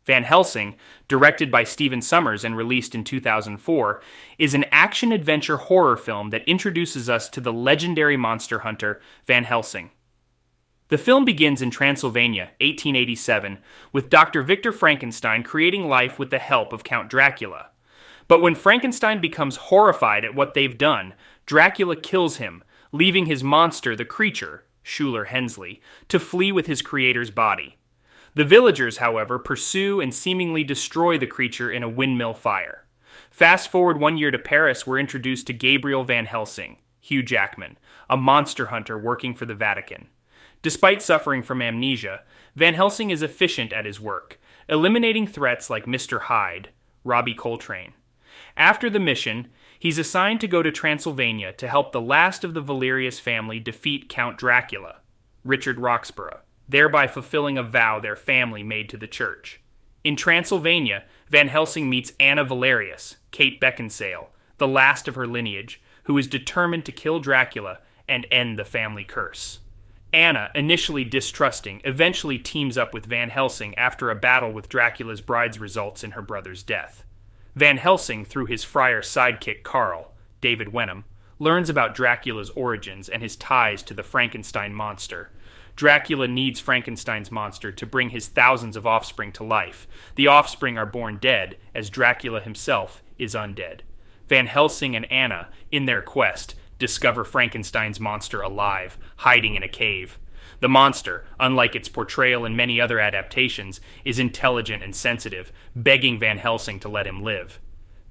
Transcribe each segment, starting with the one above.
Van Helsing, directed by Stephen Sommers and released in 2004, is an action-adventure horror film that introduces us to the legendary monster hunter Van Helsing. The film begins in Transylvania, 1887, with Dr. Victor Frankenstein creating life with the help of Count Dracula. But when Frankenstein becomes horrified at what they've done, Dracula kills him, leaving his monster, the creature, Schuler Hensley, to flee with his creator's body. The villagers, however, pursue and seemingly destroy the creature in a windmill fire. Fast forward 1 year to Paris, we're introduced to Gabriel Van Helsing, Hugh Jackman, a monster hunter working for the Vatican. Despite suffering from amnesia, Van Helsing is efficient at his work, eliminating threats like Mr. Hyde, Robbie Coltrane. After the mission, he's assigned to go to Transylvania to help the last of the Valerious family defeat Count Dracula, Richard Roxburgh, thereby fulfilling a vow their family made to the church. In Transylvania, Van Helsing meets Anna Valerious, Kate Beckinsale, the last of her lineage, who is determined to kill Dracula and end the family curse. Anna, initially distrusting, eventually teams up with Van Helsing after a battle with Dracula's bride's results in her brother's death. Van Helsing, through his friar sidekick Carl, David Wenham, learns about Dracula's origins and his ties to the Frankenstein monster. Dracula needs Frankenstein's monster to bring his thousands of offspring to life. The offspring are born dead, as Dracula himself is undead. Van Helsing and Anna, in their quest, discover Frankenstein's monster alive, hiding in a cave. The monster, unlike its portrayal in many other adaptations, is intelligent and sensitive, begging Van Helsing to let him live.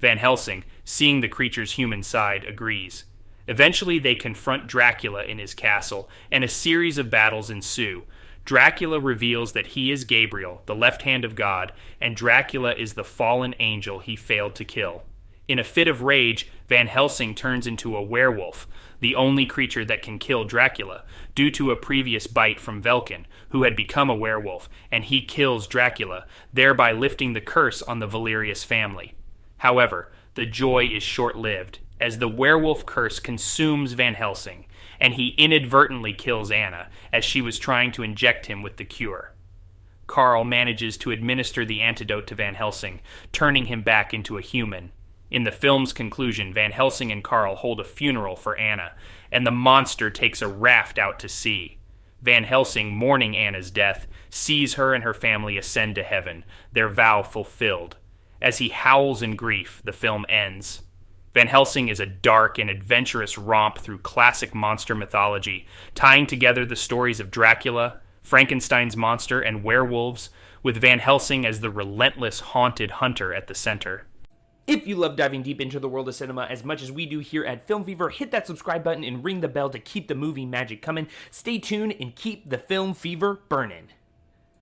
Van Helsing, seeing the creature's human side, agrees. Eventually, they confront Dracula in his castle, and a series of battles ensue. Dracula reveals that he is Gabriel, the left hand of God, and Dracula is the fallen angel he failed to kill. In a fit of rage, Van Helsing turns into a werewolf, the only creature that can kill Dracula, due to a previous bite from Velkin, who had become a werewolf, and he kills Dracula, thereby lifting the curse on the Valerious family. However, the joy is short-lived, as the werewolf curse consumes Van Helsing, and he inadvertently kills Anna as she was trying to inject him with the cure. Carl manages to administer the antidote to Van Helsing, turning him back into a human. In the film's conclusion, Van Helsing and Carl hold a funeral for Anna, and the monster takes a raft out to sea. Van Helsing, mourning Anna's death, sees her and her family ascend to heaven, their vow fulfilled. As he howls in grief, the film ends. Van Helsing is a dark and adventurous romp through classic monster mythology, tying together the stories of Dracula, Frankenstein's monster, and werewolves, with Van Helsing as the relentless haunted hunter at the center. If you love diving deep into the world of cinema as much as we do here at Film Fever, hit that subscribe button and ring the bell to keep the movie magic coming. Stay tuned and keep the Film Fever burning.